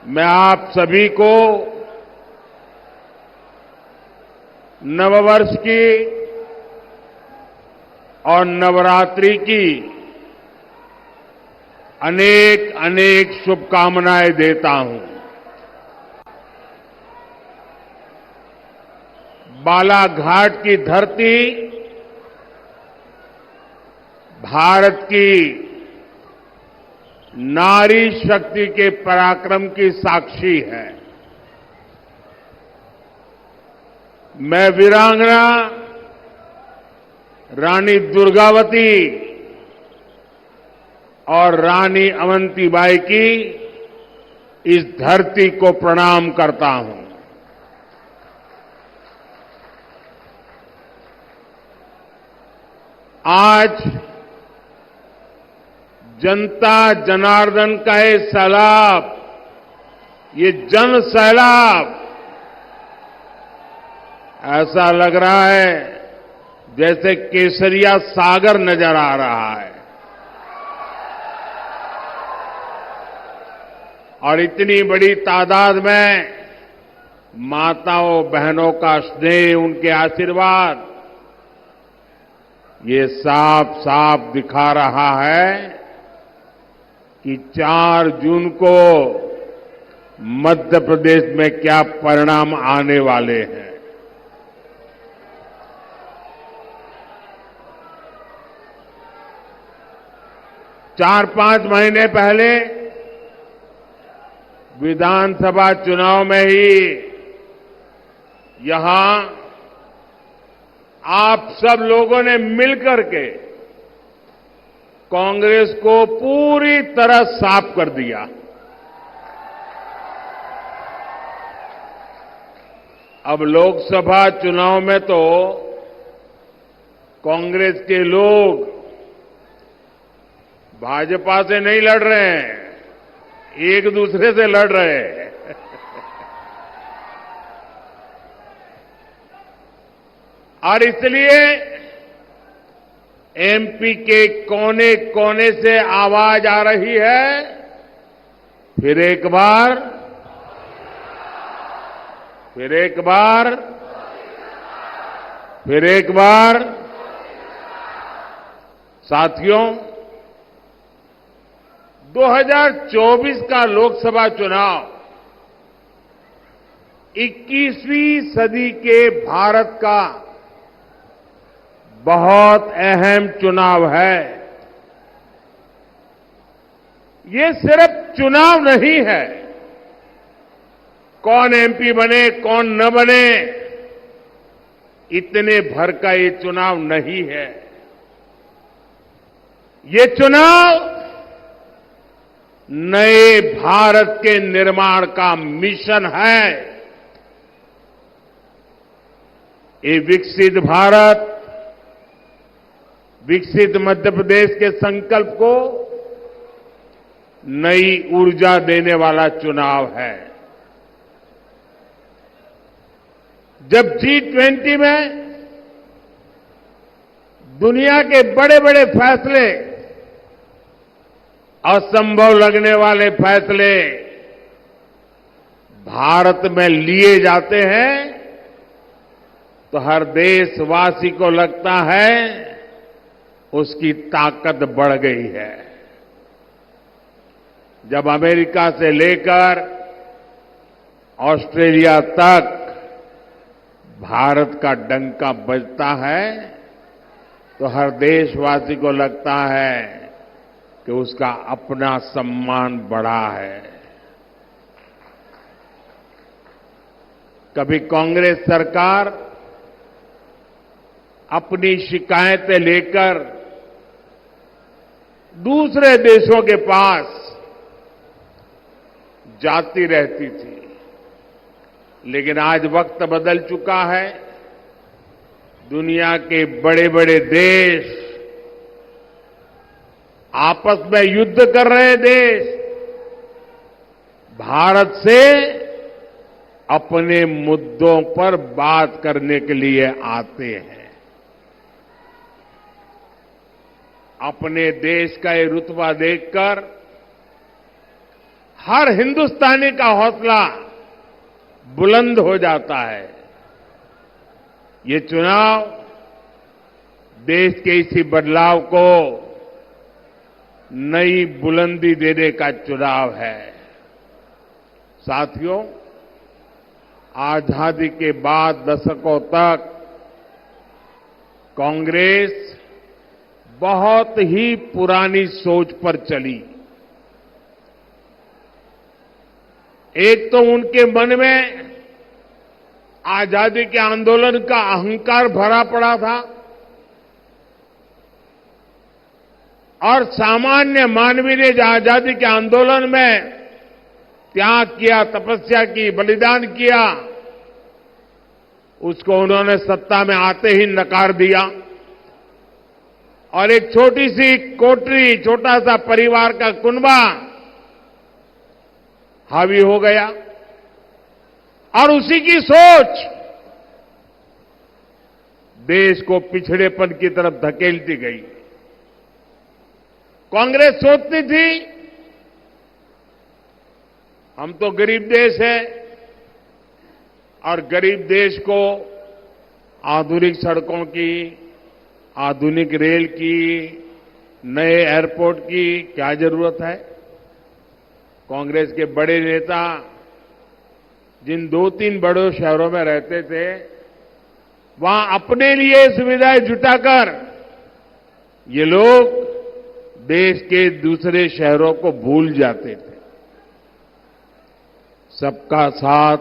मैं आप सभी को नववर्ष की और नवरात्रि की अनेक अनेक शुभकामनाएं देता हूं। बालाघाट की धरती भारत की नारी शक्ति के पराक्रम की साक्षी है। मैं वीरांगना रानी दुर्गावती और रानी अवंतीबाई की इस धरती को प्रणाम करता हूं। आज जनता जनार्दन का ये सैलाब, ये जन सैलाब ऐसा लग रहा है जैसे केसरिया सागर नजर आ रहा है। और इतनी बड़ी तादाद में माताओं बहनों का स्नेह, उनके आशीर्वाद, ये साफ साफ दिखा रहा है कि 4 जून को मध्य प्रदेश में क्या परिणाम आने वाले हैं। चार 5 महीने पहले विधानसभा चुनाव में ही यहां आप सब लोगों ने मिलकर के कांग्रेस को पूरी तरह साफ कर दिया। अब लोकसभा चुनाव में तो कांग्रेस के लोग भाजपा से नहीं लड़ रहे हैं, एक दूसरे से लड़ रहे हैं। और इसलिए एमपी के कोने कोने से आवाज आ रही है, फिर एक बार, फिर एक बार, फिर एक बार। साथियों, 2024 का लोकसभा चुनाव 21वीं सदी के भारत का बहुत अहम चुनाव है। ये सिर्फ चुनाव नहीं है, कौन एमपी बने कौन न बने इतने भर का ये चुनाव नहीं है। ये चुनाव नए भारत के निर्माण का मिशन है। ये विकसित भारत, विकसित मध्य प्रदेश के संकल्प को नई ऊर्जा देने वाला चुनाव है। जब G20 में दुनिया के बड़े बड़े फैसले, असंभव लगने वाले फैसले भारत में लिए जाते हैं तो हर देशवासी को लगता है उसकी ताकत बढ़ गई है। जब अमेरिका से लेकर ऑस्ट्रेलिया तक भारत का डंका बजता है तो हर देशवासी को लगता है कि उसका अपना सम्मान बढ़ा है। कभी कांग्रेस सरकार अपनी शिकायतें लेकर दूसरे देशों के पास जाती रहती थी, लेकिन आज वक्त बदल चुका है। दुनिया के बड़े बड़े देश, आपस में युद्ध कर रहे देश भारत से अपने मुद्दों पर बात करने के लिए आते हैं। अपने देश का ये रुतबा देखकर हर हिंदुस्तानी का हौसला बुलंद हो जाता है। ये चुनाव देश के इसी बदलाव को नई बुलंदी देने का चुनाव है। साथियों, आजादी के बाद दशकों तक कांग्रेस बहुत ही पुरानी सोच पर चली। एक तो उनके मन में आजादी के आंदोलन का अहंकार भरा पड़ा था और सामान्य मानवीय ने जो आजादी के आंदोलन में त्याग किया, तपस्या की, बलिदान किया, उसको उन्होंने सत्ता में आते ही नकार दिया और एक छोटी सी कोठरी, छोटा सा परिवार का कुनबा हावी हो गया और उसी की सोच देश को पिछड़ेपन की तरफ धकेलती गई। कांग्रेस सोचती थी हम तो गरीब देश है और गरीब देश को आधुनिक सड़कों की, आधुनिक रेल की, नए एयरपोर्ट की क्या जरूरत है। कांग्रेस के बड़े नेता जिन 2-3 बड़े शहरों में रहते थे, वहां अपने लिए सुविधाएं जुटाकर ये लोग देश के दूसरे शहरों को भूल जाते थे। सबका साथ,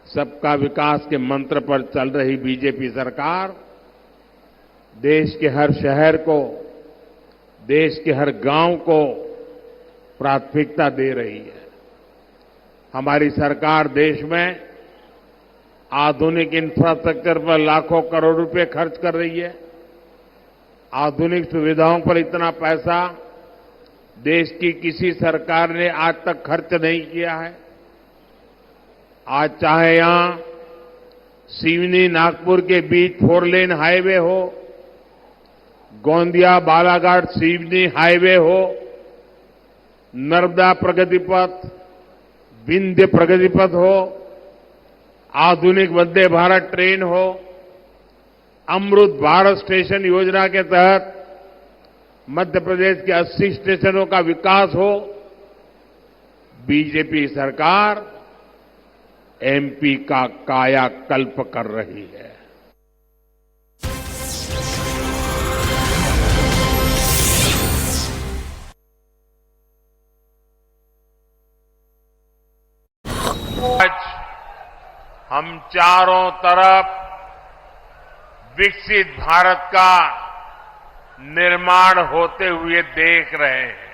सबका विकास के मंत्र पर चल रही बीजेपी सरकार देश के हर शहर को, देश के हर गांव को प्राथमिकता दे रही है। हमारी सरकार देश में आधुनिक इंफ्रास्ट्रक्चर पर लाखों करोड़ रुपए खर्च कर रही है। आधुनिक सुविधाओं पर इतना पैसा देश की किसी सरकार ने आज तक खर्च नहीं किया है। आज चाहे यहां सिवनी नागपुर के बीच 4 लेन हाईवे हो, गोंदिया बालाघाट सिवनी हाईवे हो, नर्मदा प्रगति पथ, विंध्य प्रगति पथ हो, आधुनिक वंदे भारत ट्रेन हो, अमृत भारत स्टेशन योजना के तहत मध्य प्रदेश के 80 स्टेशनों का विकास हो, बीजेपी सरकार एमपी का कायाकल्प कर रही है। आज हम चारों तरफ विकसित भारत का निर्माण होते हुए देख रहे हैं।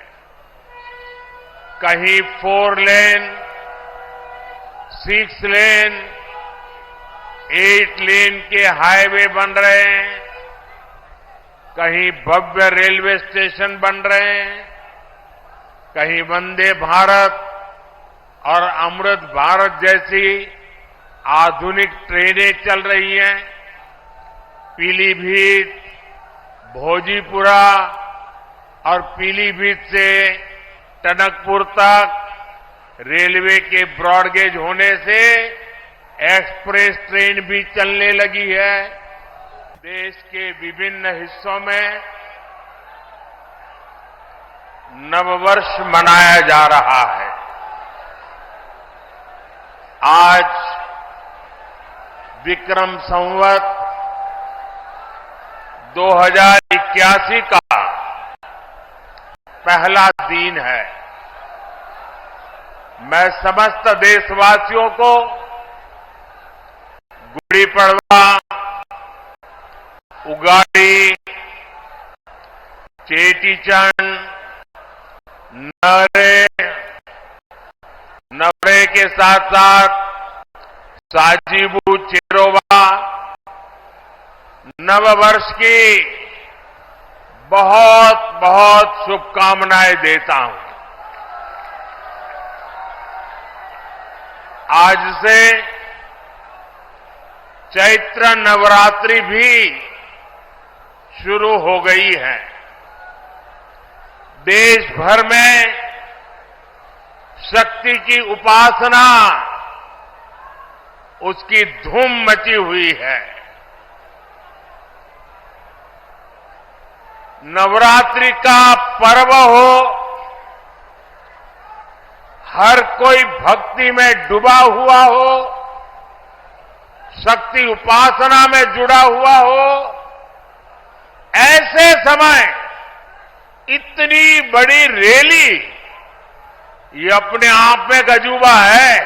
कहीं 4 लेन, 6 लेन, 8 लेन के हाईवे बन रहे हैं, कहीं भव्य रेलवे स्टेशन बन रहे हैं, कहीं वंदे भारत और अमृत भारत जैसी आधुनिक ट्रेनें चल रही हैं। पीलीभीत, भोजीपुरा और पीलीभीत से टनकपुर तक रेलवे के ब्रॉडगेज होने से एक्सप्रेस ट्रेन भी चलने लगी है। देश के विभिन्न हिस्सों में नववर्ष मनाया जा रहा है। आज विक्रम संवत 2081 का पहला दिन है। मैं समस्त देशवासियों को गुड़ी पड़वा, उगाड़ी, चेटीचंड, नवरे के साथ साथ साजीबू चेरोवा नववर्ष की बहुत बहुत शुभकामनाएं देता हूं। आज से चैत्र नवरात्रि भी शुरू हो गई है। देश भर में शक्ति की उपासना, उसकी धूम मची हुई है। नवरात्रि का पर्व हो, हर कोई भक्ति में डूबा हुआ हो, शक्ति उपासना में जुड़ा हुआ हो, ऐसे समय इतनी बड़ी रैली, ये अपने आप में अजूबा है।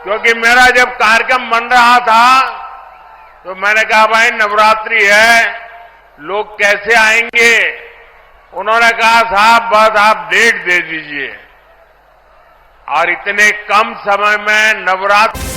क्योंकि मेरा जब कार्यक्रम बन रहा था तो मैंने कहा भाई नवरात्रि है, लोग कैसे आएंगे। उन्होंने कहा साहब बस आप डेट दे दीजिए, और इतने कम समय में नवरात्रि